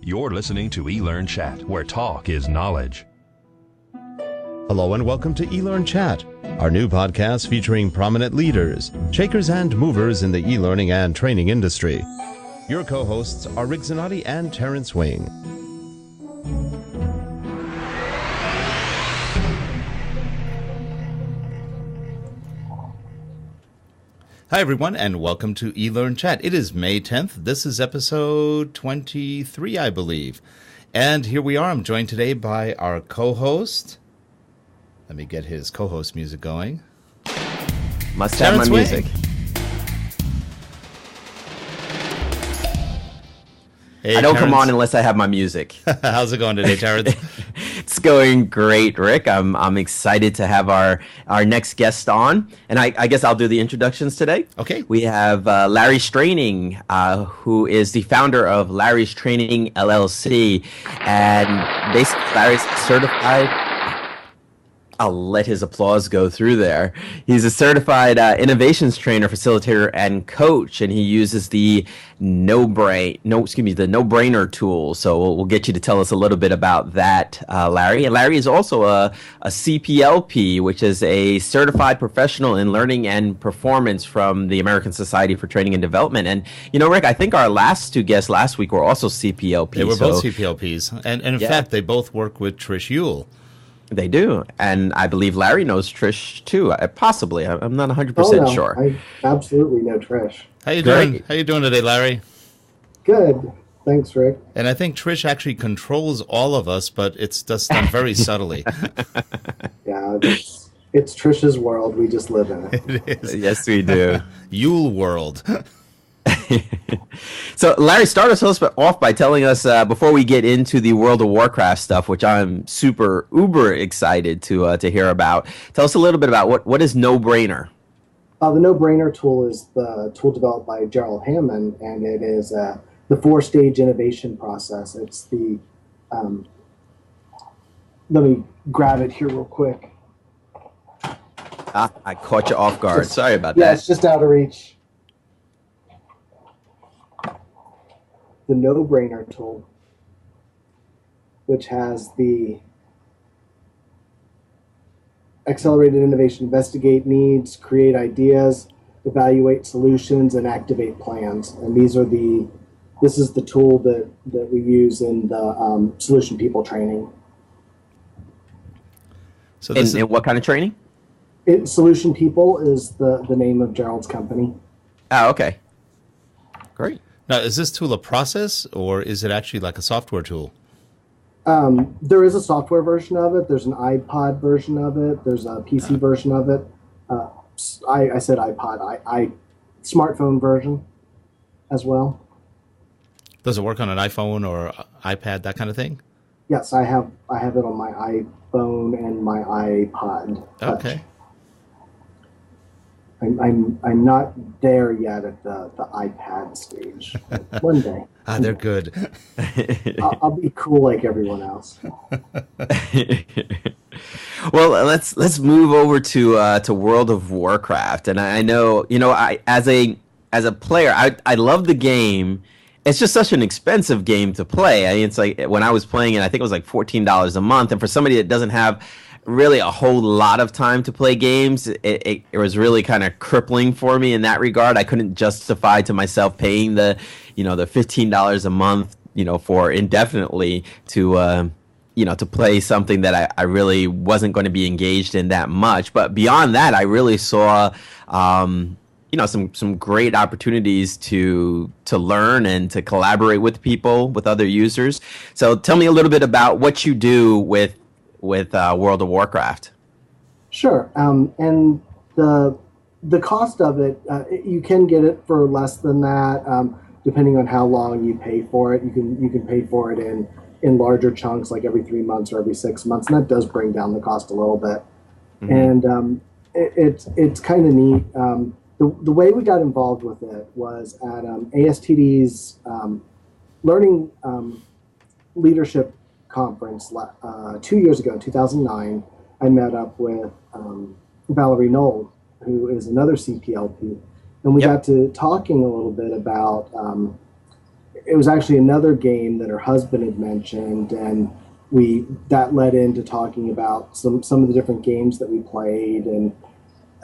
You're listening to eLearnChat, where talk is knowledge. Hello and welcome to eLearnChat, our new podcast featuring prominent leaders, shakers and movers in the e-learning and training industry. Your co-hosts are Rick Zanotti and Terrence Wing. Hi, everyone, and welcome to eLearnChat. It is May 10th. This is episode 23, I believe. And here we are. I'm joined today by our co-host. Let me get his co-host music going. Must have my music. Hey, I don't Terrence. come on unless I have my music. How's it going today, Terrence? It's going great, Rick. I'm excited to have our next guest on, and I guess I'll do the introductions today. Okay. We have Larry Straining, who is the founder of Larry's Training LLC, and basically Larry's certified. I'll let his applause go through there. He's a certified innovations trainer, facilitator, and coach, and he uses the no-brainer tool. So we'll get you to tell us a little bit about that, Larry. And Larry is also a CPLP, which is a certified professional in learning and performance from the American Society for Training and Development. And you know, Rick, I think our last two guests last week were also CPLPs. They were both CPLPs, and in fact, they both work with Trish Yule. They do, and I believe Larry knows Trish too. Possibly, I'm not 100% sure. I absolutely know Trish. How you doing? How you doing today, Larry? Good, thanks, Rick. And I think Trish actually controls all of us, but it's just done very subtly. Yeah, it's Trish's world. We just live in it. It is. Yes, we do. Yule world. So, Larry, start us off by telling us, before we get into the World of Warcraft stuff, which I'm uber excited to hear about, tell us a little bit about what is No-Brainer? The No-Brainer tool is the tool developed by Gerald Hammond, and it is the four-stage innovation process. It's the, let me grab it here real quick. I caught you off guard. Sorry about Yeah, that. it's just out of reach. The No-Brainer tool, which has the accelerated innovation, investigate needs, create ideas, evaluate solutions, and activate plans. And this is the tool that we use in the solution people training. So and what kind of training? Solution People is the name of Gerald's company. Oh, okay. Great. Now, is this tool a process, or is it actually like a software tool? There is a software version of it. There's an iPod version of it. There's a PC version of it. I said iPod. Smartphone version as well. Does it work on an iPhone or iPad, that kind of thing? Yes, I have it on my iPhone and my iPod Touch. Okay. I'm not there yet at the iPad stage. One day. They're good. I'll be cool like everyone else. Well, let's move over to World of Warcraft, and I know I as a player, I love the game. It's just such an expensive game to play. I mean, it's like when I was playing it, I think it was like $14 a month, and for somebody that doesn't have really a whole lot of time to play games, it was really kind of crippling for me in that regard. I couldn't justify to myself paying the $15 a month, for indefinitely to play something that I really wasn't going to be engaged in that much. But beyond that, I really saw, some great opportunities to learn and to collaborate with people, with other users. So tell me a little bit about what you do with World of Warcraft. Sure, and the cost of it, you can get it for less than that, depending on how long you pay for it. You can pay for it in larger chunks, like every 3 months or every 6 months, and that does bring down the cost a little bit. Mm-hmm. And it's kind of neat. The way we got involved with it was at ASTD's Learning Leadership Conference 2 years ago, 2009. I met up with Valerie Knoll, who is another CPLP, and we got to talking a little bit about it was actually another game that her husband had mentioned, and that led into talking about some of the different games that we played and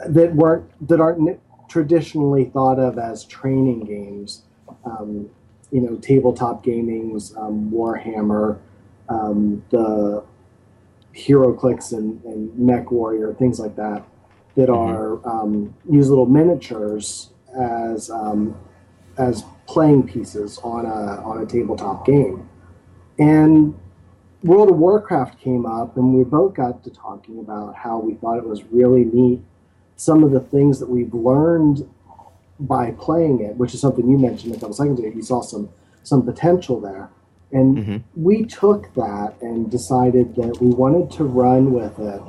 that aren't traditionally thought of as training games. Tabletop gaming's Warhammer, the HeroClix and Mech Warrior, things like that are use little miniatures as playing pieces on a tabletop game. And World of Warcraft came up, and we both got to talking about how we thought it was really neat, some of the things that we've learned by playing it, which is something you mentioned a couple seconds ago. You saw some potential there. And we took that and decided that we wanted to run with it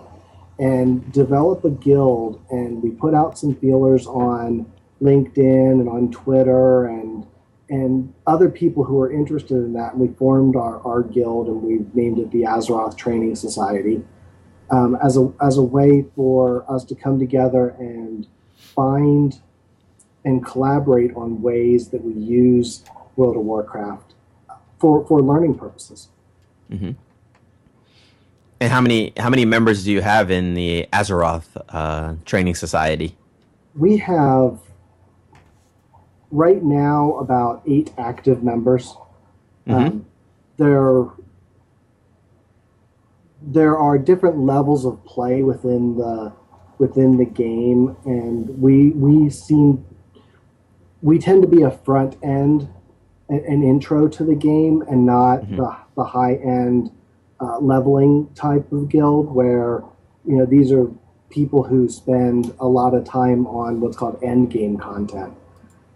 and develop a guild, and we put out some feelers on LinkedIn and on Twitter and other people who are interested in that. And we formed our guild, and we named it the Azeroth Training Society, as a way for us to come together and find and collaborate on ways that we use World of Warcraft for learning purposes. Mm-hmm. And how many members do you have in the Azeroth Training Society? We have right now about 8 active members. There are different levels of play within the game, and we tend to be a front end, an intro to the game, and not the high end leveling type of guild, where these are people who spend a lot of time on what's called end game content.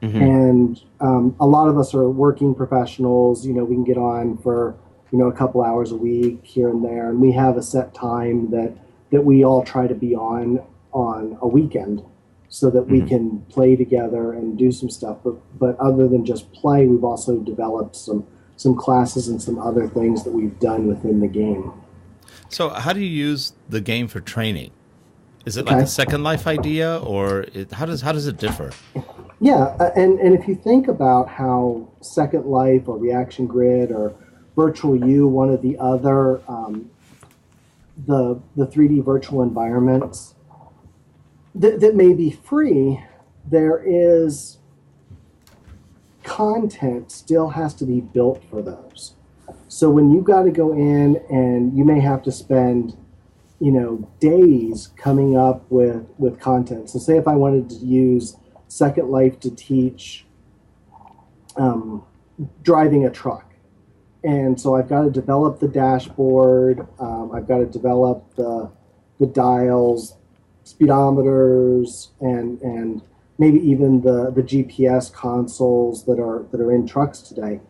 And a lot of us are working professionals. We can get on for a couple hours a week here and there, and we have a set time that we all try to be on a weekend, so that we can play together and do some stuff. But other than just play, we've also developed some classes and some other things that we've done within the game. So how do you use the game for training? Is it like a Second Life idea, or how does it differ? Yeah, and if you think about how Second Life or Reaction Grid or Virtual U, one of the other the 3D virtual environments that may be free, there is content still has to be built for those. So when you've got to go in and you may have to spend days coming up with content. So say if I wanted to use Second Life to teach driving a truck, and so I've got to develop the dashboard, I've got to develop the dials, speedometers, and maybe even the GPS consoles that are in trucks today.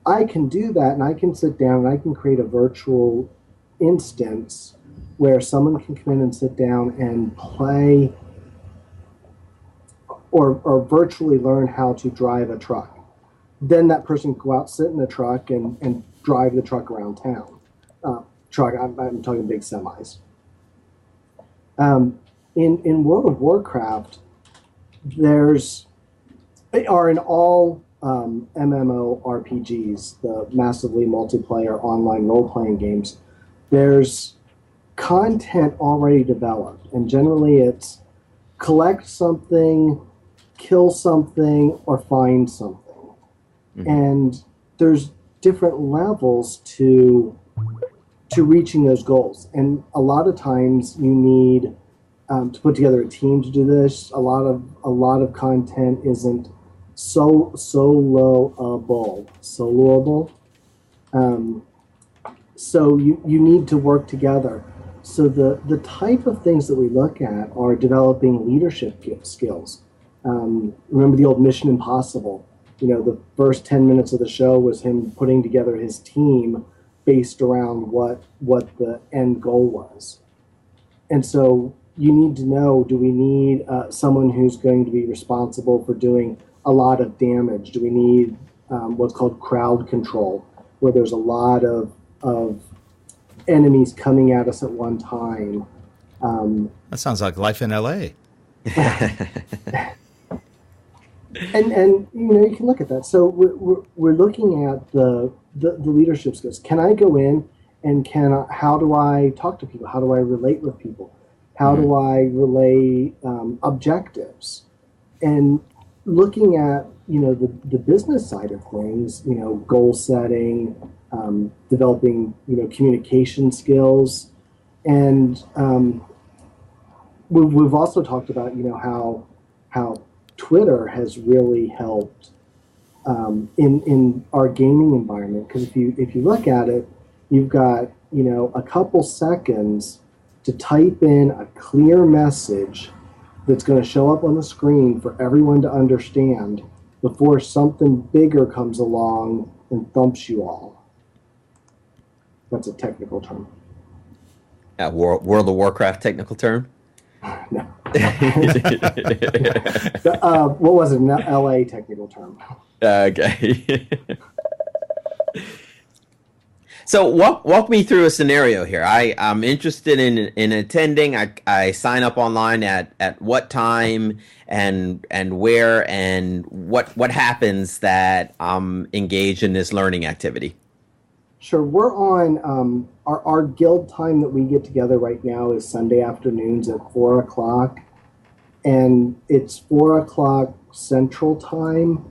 I can do that, and I can sit down and I can create a virtual instance where someone can come in and sit down and play or virtually learn how to drive a truck. Then that person can go out, sit in a truck, and drive the truck around town. I'm talking big semis. In World of Warcraft, in all MMORPGs, the massively multiplayer online role-playing games, there's content already developed, and generally it's collect something, kill something, or find something. And there's different levels to reaching those goals, and a lot of times you need to put together a team to do this. A lot of content isn't soloable. So you need to work together. So the type of things that we look at are developing leadership skills. Remember the old Mission Impossible? The first 10 minutes of the show was him putting together his team based around what the end goal was. And so you need to know, do we need someone who's going to be responsible for doing a lot of damage? Do we need what's called crowd control, where there's a lot of enemies coming at us at one time? That sounds like life in LA. And you can look at that. So we're looking at the leadership skills. Can I go in and how do I talk to people? How do I relate with people? How do I relay objectives? And looking at the business side of things, goal setting, developing communication skills, and we've also talked about how Twitter has really helped in our gaming environment, because if you look at it, you've got a couple seconds to type in a clear message that's going to show up on the screen for everyone to understand before something bigger comes along and thumps you all. That's a technical term. World of Warcraft technical term? No. What was it? An LA technical term. Okay. So walk me through a scenario here. I'm interested in attending. I sign up online at what time and where, and what happens that I'm engaged in this learning activity? Sure. We're on our guild time that we get together right now is Sunday afternoons at 4 o'clock, and it's 4 o'clock Central Time.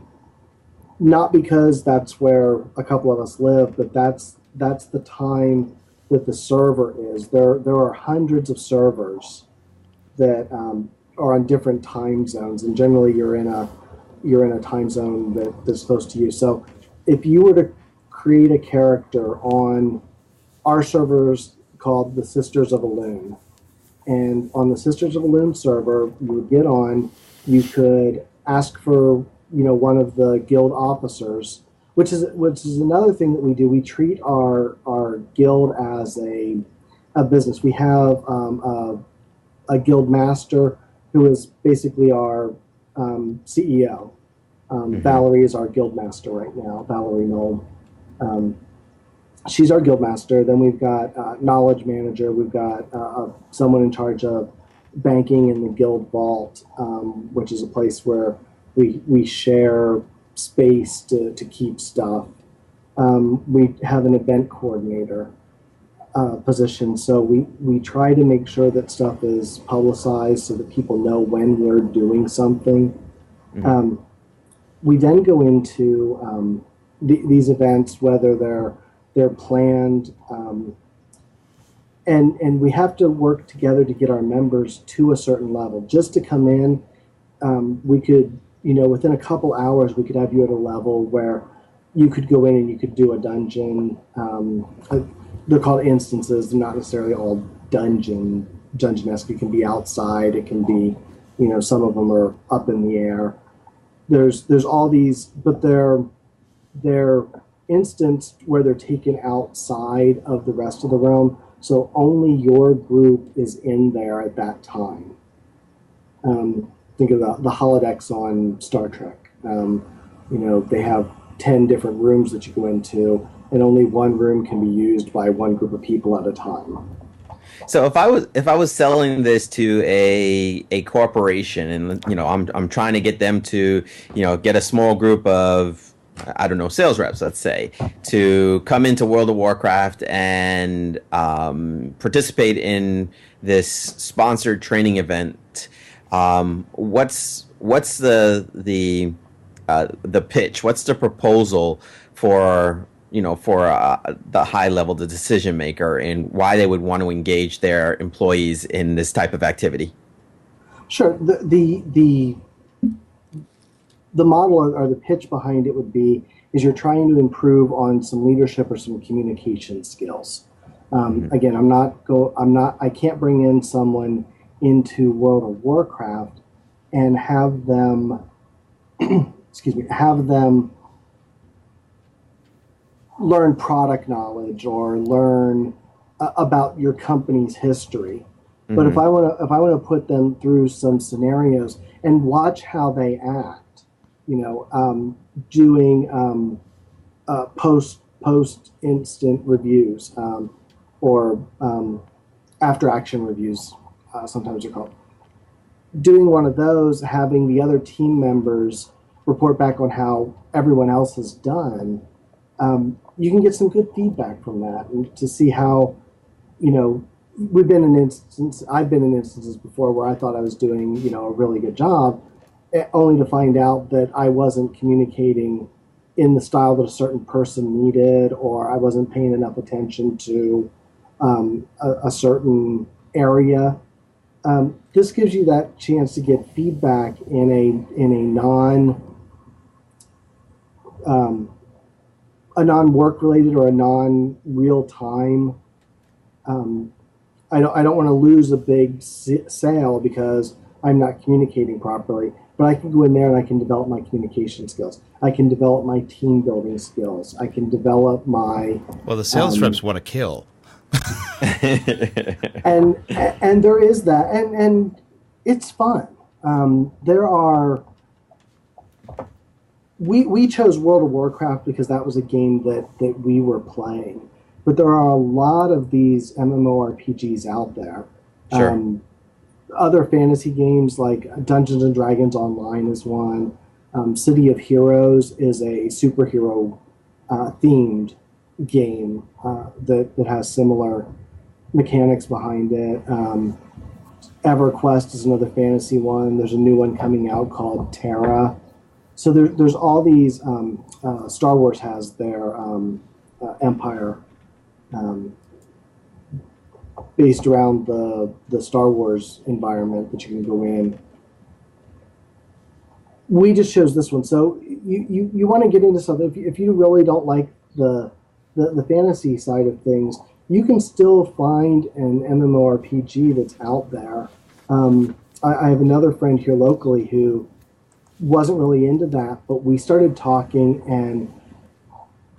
Not because that's where a couple of us live, but that's the time that the server is. There are hundreds of servers that are on different time zones, and generally you're in a time zone that's close to you. So if you were to create a character on our servers called the Sisters of Elune, and on the Sisters of Elune server, you would get on, you could ask for one of the guild officers, which is another thing that we do. We treat our guild as a business. We have a guild master who is basically our CEO. Valerie is our guild master right now, Valerie Knoll. She's our guild master. Then we've got knowledge manager. We've got someone in charge of banking in the guild vault, which is a place where we share space to keep stuff. We have an event coordinator position, so we try to make sure that stuff is publicized so that people know when we're doing something. We then go into these events, whether they're planned, and we have to work together to get our members to a certain level. Just to come in, we could, within a couple hours, we could have you at a level where you could go in and you could do a dungeon. They're called instances. They're not necessarily all dungeon-esque. It can be outside. It can be, some of them are up in the air. There's all these, but they're instanced where they're taken outside of the rest of the realm. So only your group is in there at that time. Think of the holodecks on Star Trek. They have 10 different rooms that you go into, and only one room can be used by one group of people at a time. So if I was selling this to a corporation, and I'm trying to get them to get a small group of, I don't know, sales reps, let's say, to come into World of Warcraft and participate in this sponsored training event. What's the pitch? What's the proposal for the high level, the decision maker, and why they would want to engage their employees in this type of activity? Sure. The model or the pitch behind it would be is you're trying to improve on some leadership or some communication skills. Again, I can't bring in someone into World of Warcraft and have them learn product knowledge or learn about your company's history. But if I want to put them through some scenarios and watch how they act, doing post instant reviews or after action reviews, sometimes they're called. Doing one of those, having the other team members report back on how everyone else has done, you can get some good feedback from that, and to see how, I've been in instances before where I thought I was doing, a really good job, only to find out that I wasn't communicating in the style that a certain person needed, or I wasn't paying enough attention to a certain area. This gives you that chance to get feedback in a non-work related or a non-real time. I don't want to lose a big sale because I'm not communicating properly, but I can go in there and I can develop my communication skills. I can develop my team building skills. I can develop my... Well, the sales reps want to kill. and there is that, and it's fun. We chose World of Warcraft because that was a game that we were playing, but there are a lot of these MMORPGs out there. Sure. Other fantasy games like Dungeons and Dragons Online is one. City of Heroes is a superhero themed game that has similar mechanics behind it. EverQuest is another fantasy one. There's a new one coming out called Terra. So there's all these. Star Wars has their Empire based around the Star Wars environment that you can go in. We just chose this one. So you want to get into something. If you really don't like the fantasy side of things, you can still find an MMORPG that's out there. I have another friend here locally who wasn't really into that, but we started talking, and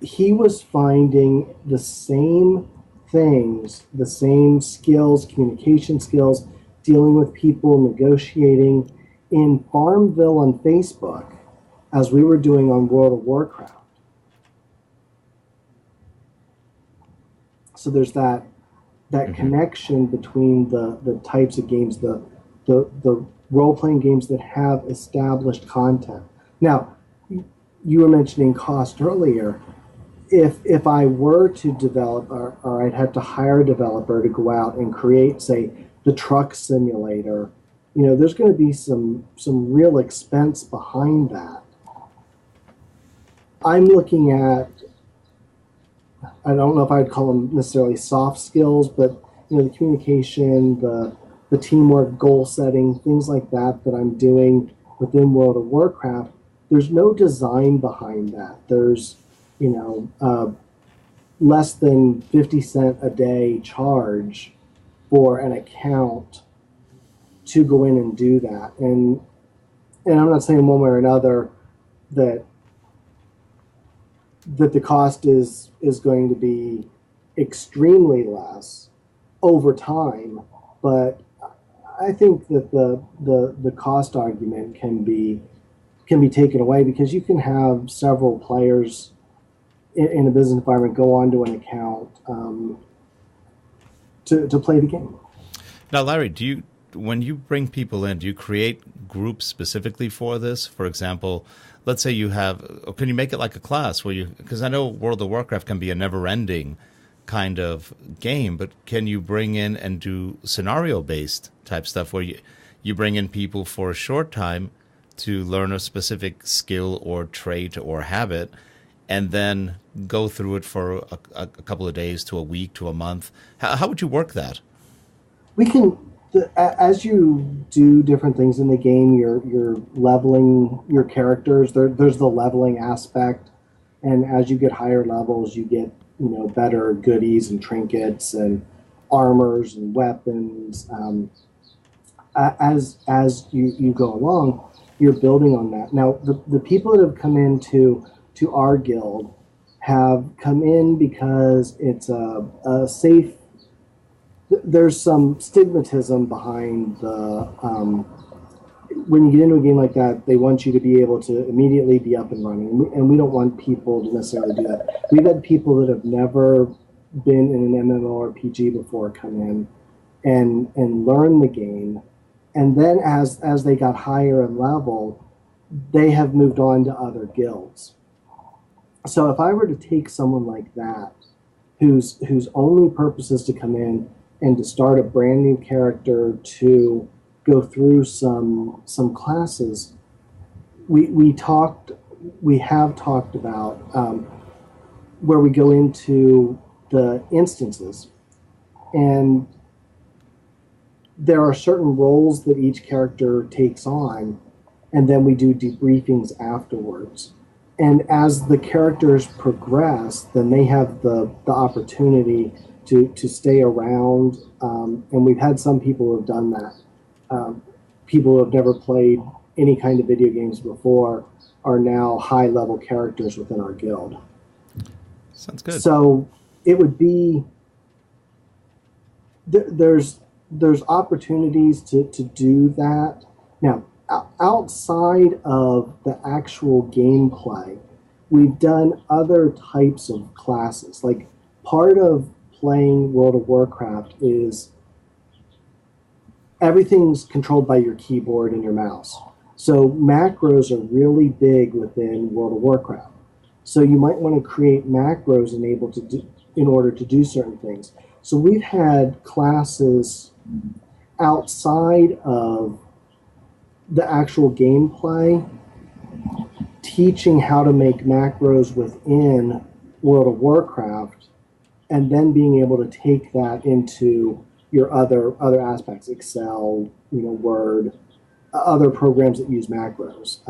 he was finding the same things, the same skills, communication skills, dealing with people, negotiating in Farmville on Facebook as we were doing on World of Warcraft. So there's that connection between the types of games, the role-playing games that have established content. Now, you were mentioning cost earlier. If I were to develop, or I'd have to hire a developer to go out and create, say, the truck simulator, there's going to be some real expense behind that. I'm looking at, I don't know if I'd call them necessarily soft skills, but the communication, the teamwork, goal setting, things like that I'm doing within World of Warcraft. There's no design behind that. There's less than 50 cent a day charge for an account to go in and do that. And I'm not saying one way or another that the cost is going to be extremely less over time, but I think that the cost argument can be taken away, because you can have several players in a business environment go onto an account to play the game. Now, Larry, when you bring people in, do you create groups specifically for this? For example, let's say you have, or can you make it like a class where because I know World of Warcraft can be a never-ending kind of game, but can you bring in and do scenario-based type stuff where you bring in people for a short time to learn a specific skill or trait or habit, and then go through it for a couple of days to a week to a month? How would you work that? We can, as you do different things in the game, you're leveling your characters. There's the leveling aspect, and as you get higher levels, you get better goodies and trinkets and armors and weapons. As you go along, you're building on that. Now, the people that have come into our guild have come in because it's a safe. There's some stigmatism behind when you get into a game like that, they want you to be able to immediately be up and running, and we don't want people to necessarily do that. We've had people that have never been in an MMORPG before come in and learn the game, and then as they got higher in level, they have moved on to other guilds. So if I were to take someone like that, whose only purpose is to come in and to start a brand new character, to go through some classes, we have talked about where we go into the instances, and there are certain roles that each character takes on, and then we do debriefings afterwards. And as the characters progress, then they have the opportunity to stay around. And we've had some people who have done that. People who have never played any kind of video games before are now high-level characters within our guild. Sounds good. So it would be there's opportunities to do that. Now, outside of the actual gameplay, we've done other types of classes. Like, part of playing World of Warcraft is everything's controlled by your keyboard and your mouse. So macros are really big within World of Warcraft. So you might want to create macros in order to do certain things. So we've had classes outside of the actual gameplay, teaching how to make macros within World of Warcraft, and then being able to take that into your other aspects, Excel, Word, other programs that use macros.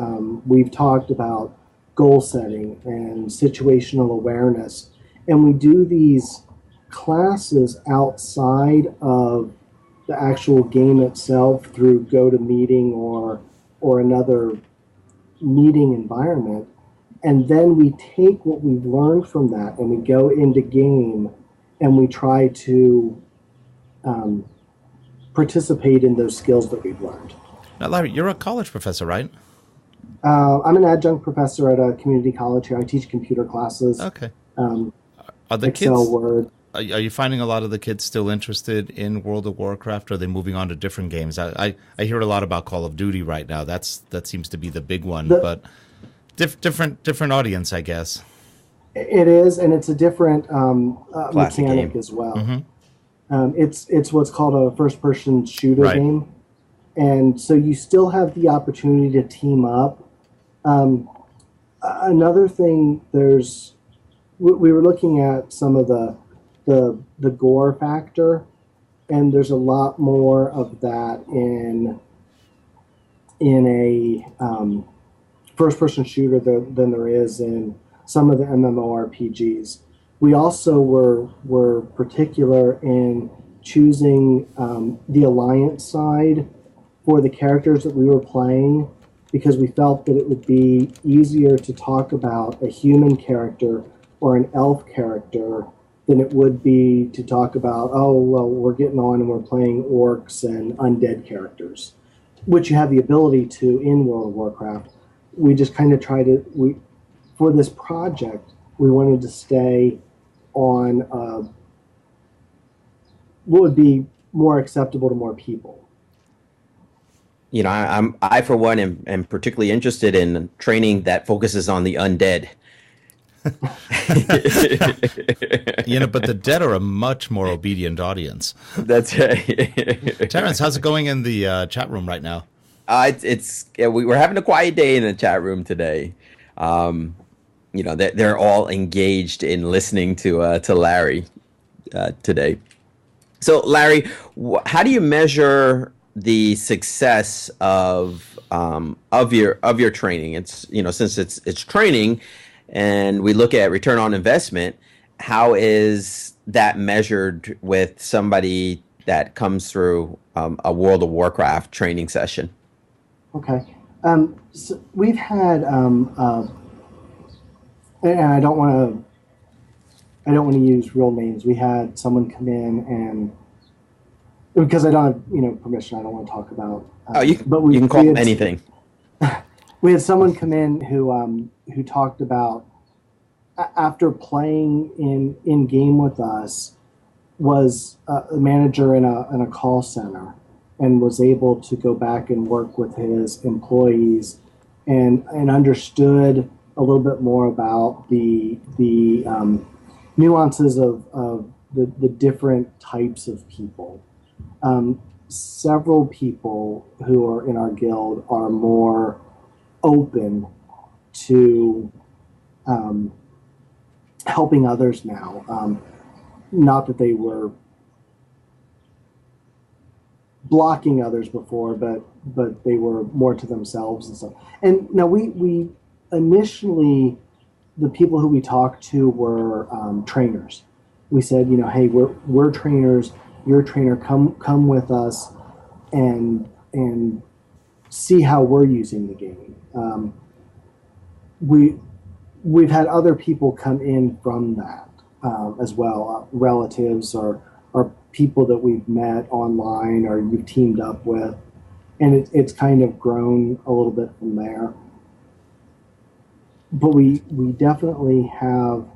We've talked about goal setting and situational awareness, and we do these classes outside of the actual game itself through GoToMeeting or another meeting environment, and then we take what we've learned from that and we go into game and we try to participate in those skills that we've learned. Now, Larry, you're a college professor, right? I'm an adjunct professor at a community college here. I teach computer classes. Okay. Are the Excel, kids? Word. Are you finding a lot of the kids still interested in World of Warcraft? Or are they moving on to different games? I hear a lot about Call of Duty right now. That seems to be the big one, but different audience, I guess. It is, and it's a different mechanic game as well. Mm-hmm. It's what's called a first-person shooter Right. game, and so you still have the opportunity to team up. Another thing, we were looking at some of the gore factor, and there's a lot more of that in a first-person shooter than there is in some of the MMORPGs. We also were particular in choosing the alliance side for the characters that we were playing, because we felt that it would be easier to talk about a human character or an elf character than it would be to talk about, oh, well, we're getting on and we're playing orcs and undead characters, which you have the ability to in World of Warcraft. We just kind of for this project, we wanted to stay on what would be more acceptable to more people. I for one am particularly interested in training that focuses on the undead. But the dead are a much more obedient audience. That's right. Terrence, how's it going in the chat room right now? We're having a quiet day in the chat room today. They're all engaged in listening to Larry today. So, Larry, how do you measure the success of your training? It's since it's training, and we look at return on investment. How is that measured with somebody that comes through a World of Warcraft training session? Okay, so we've had, and I don't want to use real names. We had someone come in, and because I don't have permission, I don't want to talk about. You can call them anything. We had someone come in who talked about, after playing in game with us, was a manager in a call center, and was able to go back and work with his employees and understood a little bit more about the nuances of the different types of people. Several people who are in our guild are more open to helping others now. Not that they were blocking others before, but they were more to themselves and stuff. And now we initially, the people who we talked to were trainers. We said, hey, we're trainers. You're a trainer. Come with us and see how we're using the game. We've had other people come in from that as well, relatives or people that we've met online or you've teamed up with, and it's kind of grown a little bit from there. But we definitely have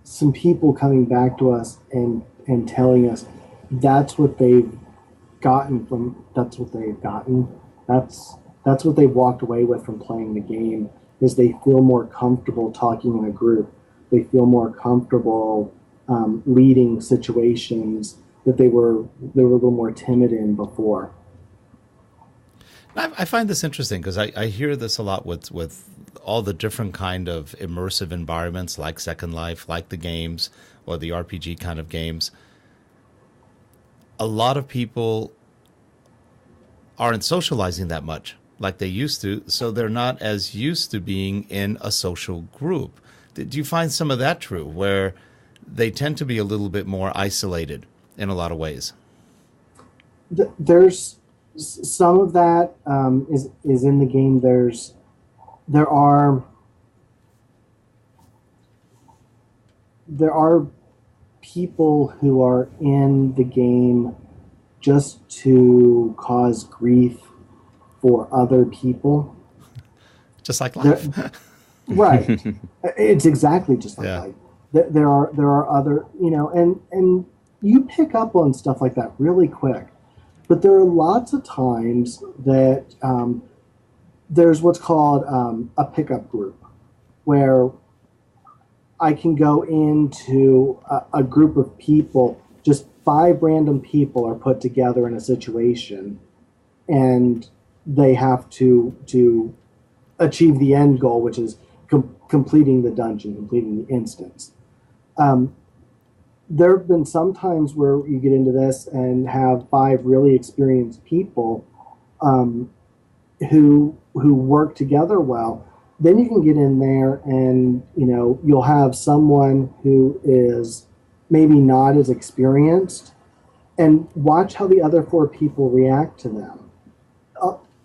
some people coming back to us and telling us that's what they've gotten. That's what they've walked away with from playing the game, is they feel more comfortable talking in a group. They feel more comfortable leading situations that they were a little more timid in before. I find this interesting because I hear this a lot with all the different kind of immersive environments like Second Life, like the games or the RPG kind of games. A lot of people aren't socializing that much like they used to, so they're not as used to being in a social group. Do you find some of that true, where they tend to be a little bit more isolated in a lot of ways? There's some of that is in the game. There are people who are in the game just to cause grief for other people. Just like life. Right. It's exactly just like life. There are other, and you pick up on stuff like that really quick. But there are lots of times that there's what's called a pickup group, where I can go into a group of people, just 5 random people are put together in a situation, and they have to achieve the end goal, which is completing the dungeon, completing the instance. There have been some times where you get into this and have 5 really experienced people who work together well. Then you can get in there and, you'll have someone who is maybe not as experienced, and watch how the other 4 people react to them.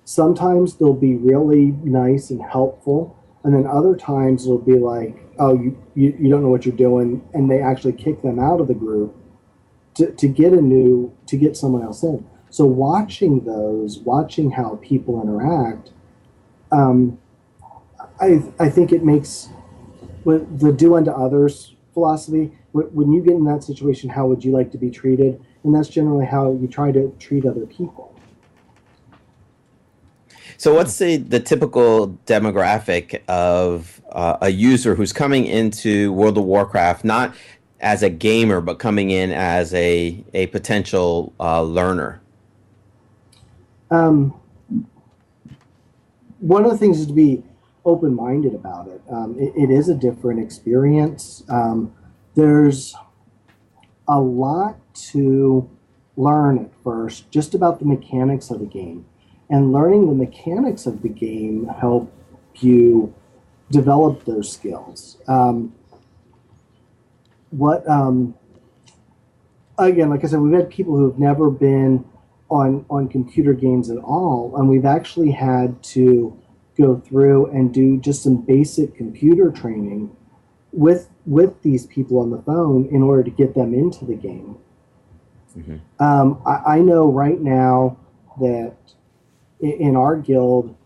Sometimes they'll be really nice and helpful, and then other times it'll be like, oh, you don't know what you're doing, and they actually kick them out of the group to get someone else in. So watching how people interact, I think it makes, with the do unto others philosophy, when you get in that situation, how would you like to be treated? And that's generally how you try to treat other people. So what's the typical demographic of a user who's coming into World of Warcraft, not as a gamer, but coming in as a potential learner? One of the things is to be open-minded about it. It is a different experience. There's a lot to learn at first, just about the mechanics of the game. And learning the mechanics of the game help you develop those skills. Again, like I said, we've had people who have never been on computer games at all, and we've actually had to go through and do just some basic computer training with these people on the phone in order to get them into the game. Mm-hmm. I know right now that in our guild,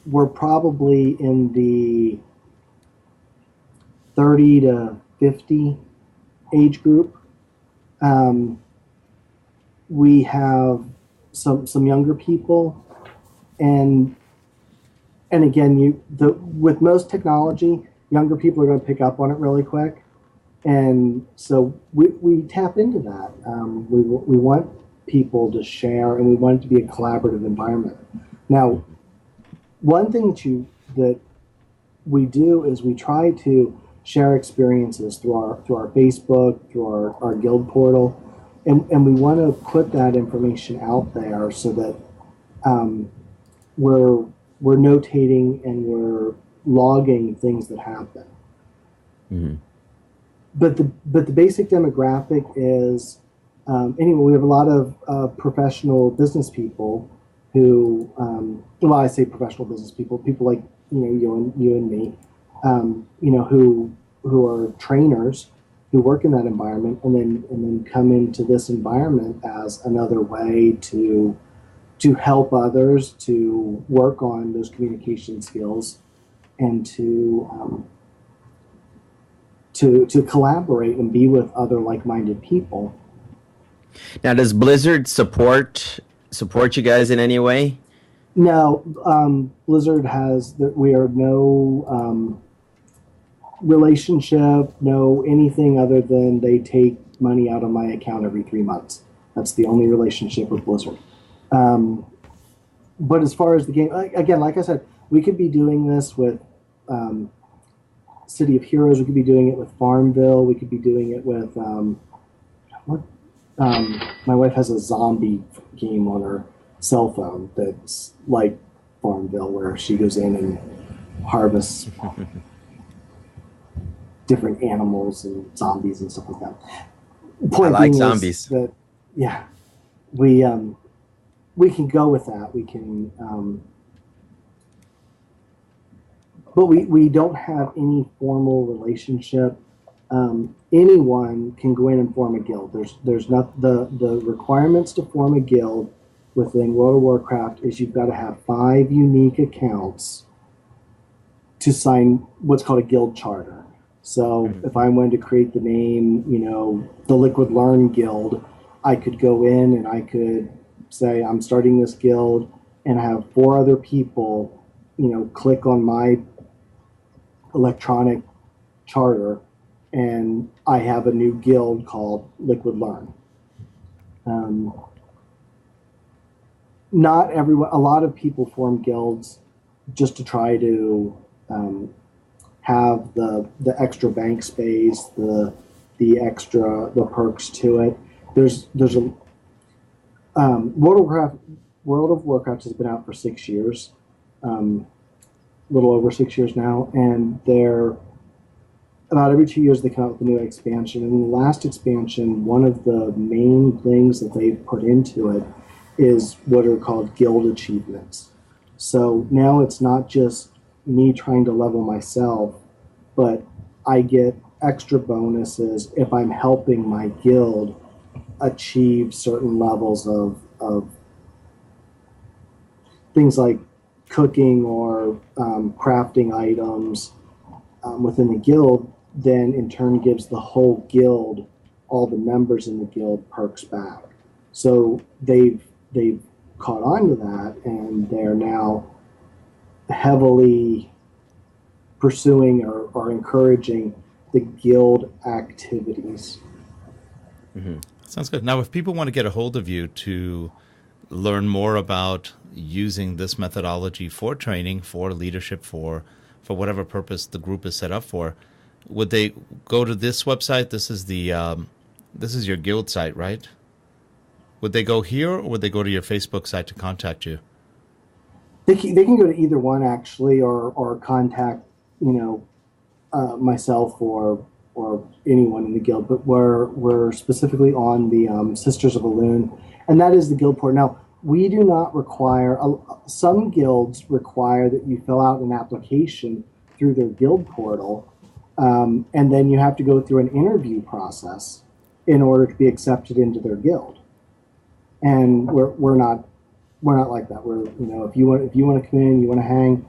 we're probably in the 30 to 50 age group. We have some younger people, and and again, with most technology, younger people are going to pick up on it really quick, and so we tap into that. We want people to share, and we want it to be a collaborative environment. Now, one thing that we do is we try to share experiences through our Facebook, through our guild portal, and we want to put that information out there so that we're notating and we're logging things that happen. Mm-hmm. But the basic demographic is anyway. We have a lot of professional business people who, well, I say professional business people like you and me, who are trainers who work in that environment and then come into this environment as another way to help others, to work on those communication skills, and to collaborate and be with other like-minded people. Now, does Blizzard support you guys in any way? No, Blizzard has that. We are no relationship, no anything other than they take money out of my account every 3 months. That's the only relationship with Blizzard. But as far as the game, again, like I said, we could be doing this with City of Heroes. We could be doing it with Farmville. We could be doing it with my wife has a zombie game on her cell phone that's like Farmville, where she goes in and harvests different animals and zombies and stuff like that. Point I like being zombies. Is that, yeah, we can go with that. We can, but we don't have any formal relationship. Anyone can go in and form a guild. There's not the requirements to form a guild within World of Warcraft is you've got to have 5 unique accounts to sign what's called a guild charter. So if I wanted to create the name, the Liquid Learn Guild, I could go in and I could say I'm starting this guild and have 4 other people, click on my electronic charter, and I have a new guild called Liquid Learn. Not everyone. A lot of people form guilds just to try to have the extra bank space, the perks to it. There's a World of Warcraft has been out for 6 years, a little over 6 years now, and they're about every 2 years they come out with a new expansion. And in the last expansion, one of the main things that they've put into it is what are called guild achievements. So now it's not just me trying to level myself, but I get extra bonuses if I'm helping my guild achieve certain levels of things like cooking or crafting items within the guild. Then in turn gives the whole guild, all the members in the guild, perks back. So they've caught on to that, and they're now heavily pursuing or encouraging the guild activities. Mm-hmm. Sounds good. Now, if people want to get a hold of you to learn more about using this methodology for training, for leadership, for whatever purpose the group is set up for, would they go to this website? This is your guild site, right? Would they go here, or would they go to your Facebook site to contact you? They can go to either one, actually, or contact myself or anyone in the guild. But we're specifically on the Sisters of Elune, and that is the guild portal. Now, we do not require. Some guilds require that you fill out an application through their guild portal. And then you have to go through an interview process in order to be accepted into their guild. And we're not like that. We're if you want to come in, you want to hang,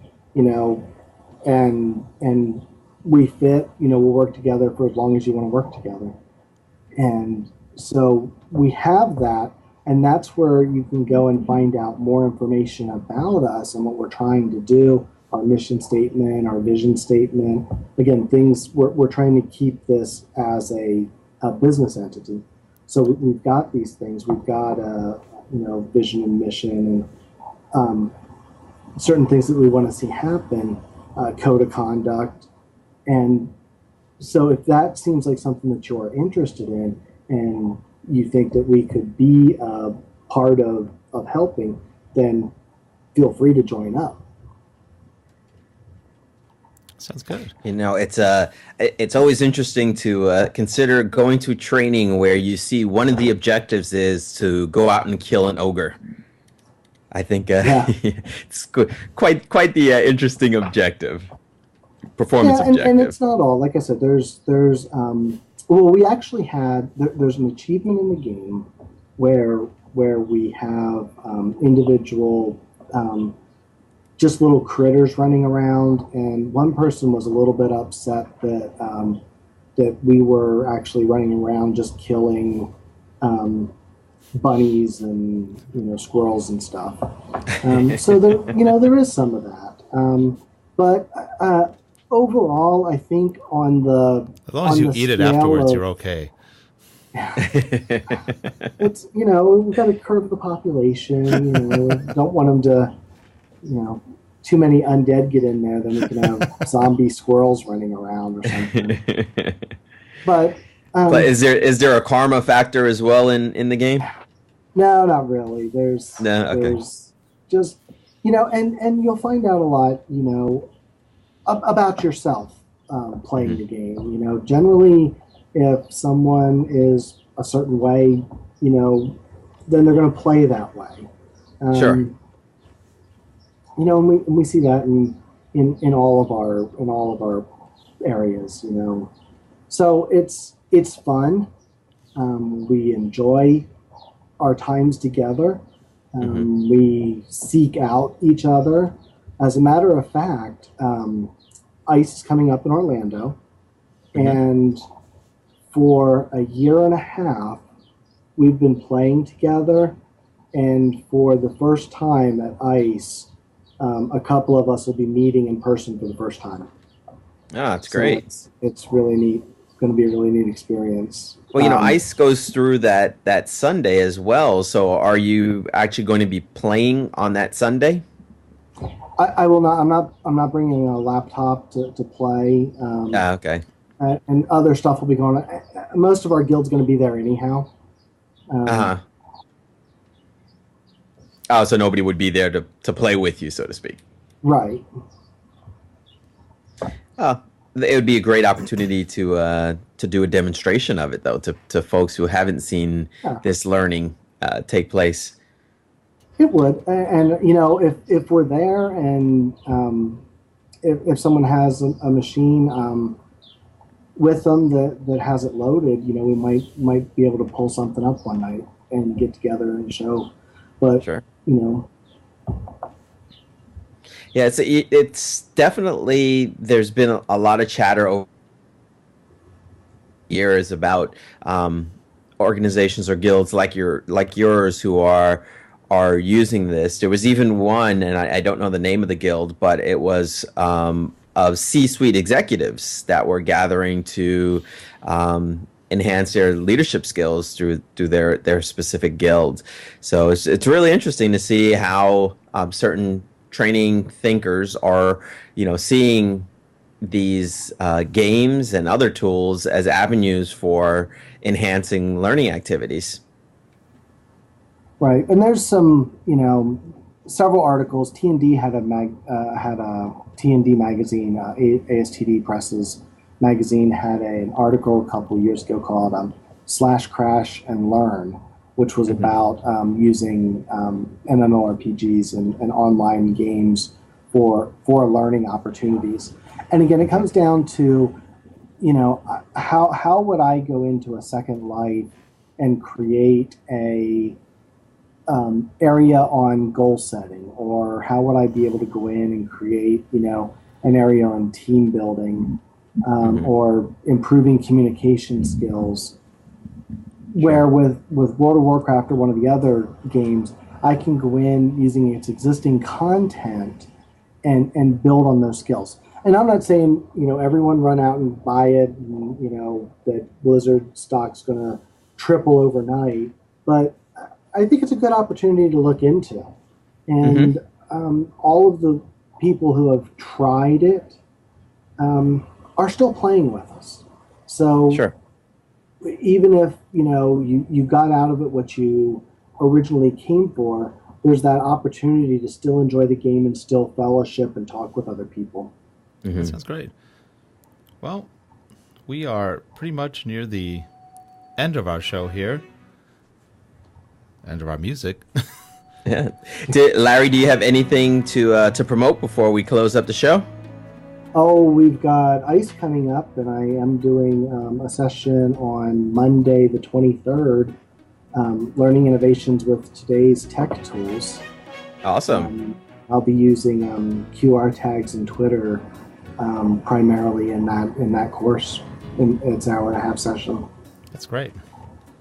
and we fit. We'll work together for as long as you want to work together. And so we have that, and that's where you can go and find out more information about us and what we're trying to do our mission statement, our vision statement. Again, things we're trying to keep this as a business entity. So we've got these things. We've got vision and mission, and certain things that we want to see happen, code of conduct. And so if that seems like something that you're interested in, and you think that we could be a part of helping, then feel free to join up. Sounds good. It's always interesting to consider going to training where you see one of the objectives is to go out and kill an ogre. I think it's quite the interesting objective, performance objective. And it's not all. Like I said, there's we actually there's an achievement in the game where we have individual just little critters running around, and one person was a little bit upset that we were actually running around just killing bunnies and squirrels and stuff. So there is some of that, but overall, I think as long as you eat it afterwards, you're okay. It's we've got to curb the population. Don't want them to too many undead get in there, then we can have zombie squirrels running around or something. But is there a karma factor as well in the game? No, not really. There's just and you'll find out a lot about yourself playing the game. Generally, if someone is a certain way, then they're going to play that way. Sure. And we see that in all of our areas. So it's fun. We enjoy our times together. We seek out each other. As a matter of fact, ICE is coming up in Orlando, and for a year and a half, we've been playing together. And for the first time at ICE, a couple of us will be meeting in person for the first time. Oh, that's great. So it's really neat. It's going to be a really neat experience. Well, ICE goes through that Sunday as well. So are you actually going to be playing on that Sunday? I will not. I'm not bringing a laptop to play. Okay. And other stuff will be going on. Most of our guild's going to be there anyhow. So nobody would be there to play with you, so to speak. Right. It would be a great opportunity to do a demonstration of it, though, to folks who haven't seen this learning take place. It would, and if we're there, and if someone has a machine with them that has it loaded, we might be able to pull something up one night and get together and show. But sure. Yeah, it's definitely, there's been a lot of chatter over years about organizations or guilds like yours who are using this. There was even one, and I don't know the name of the guild, but it was of C-suite executives that were gathering to enhance their leadership skills through their specific guild. So it's really interesting to see how certain training thinkers are seeing these games and other tools as avenues for enhancing learning activities. Right, and there's some several articles. T&D had a T&D magazine, ASTD Presses magazine had an article a couple years ago called Slash Crash and Learn, which was about using MMORPGs and online games for learning opportunities. And again, it comes down to, how would I go into a Second Life and create a area on goal setting, or how would I be able to go in and create, an area on team building, or improving communication skills. Where with World of Warcraft or one of the other games, I can go in using its existing content and build on those skills. And I'm not saying, everyone run out and buy it, and, that Blizzard stock's going to triple overnight, but I think it's a good opportunity to look into. And all of the people who have tried it are still playing with us. So Sure. even if, you got out of it what you originally came for, there's that opportunity to still enjoy the game and still fellowship and talk with other people. That sounds great. Well, we are pretty much near the end of our show here. End of our music. Yeah. Larry, do you have anything to promote before we close up the show? Oh, we've got ICE coming up, and I am doing a session on Monday the 23rd, learning innovations with today's tech tools. Awesome. I'll be using QR tags and Twitter primarily in that course. It's an hour-and-a-half session. That's great.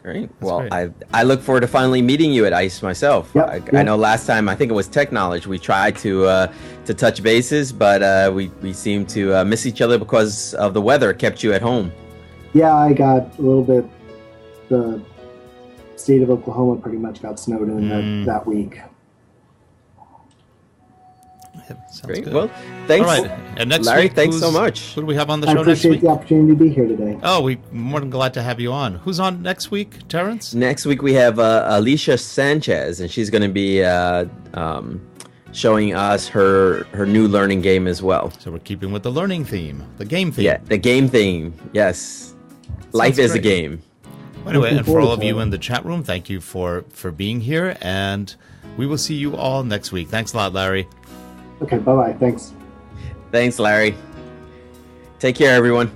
Great. That's Well, great. I look forward to finally meeting you at ICE myself. Yep, I know last time, I think it was Tech Knowledge, we tried to touch bases, but we seemed to miss each other because of the weather. It kept you at home. Yeah, I got a little bit. The state of Oklahoma pretty much got snowed in that week. Yeah, sounds Great. good. Well, thanks. All right. And next Larry, week, thanks so much. Who do we have on the I show next appreciate week? the opportunity to be here today. Oh, we're more than glad to have you on. Who's on next week, Terrence? Next week we have Alicia Sanchez, and she's going to be showing us her new learning game as well. So we're keeping with the learning theme, the game theme. Yeah, the game theme. Yes. Life is a great. game. Anyway, Looking and for all forward of to you it. in the chat room, thank you for being here, and we will see you all next week. Thanks a lot, Larry. Okay, bye-bye. Thanks. Thanks, Larry. Take care, everyone.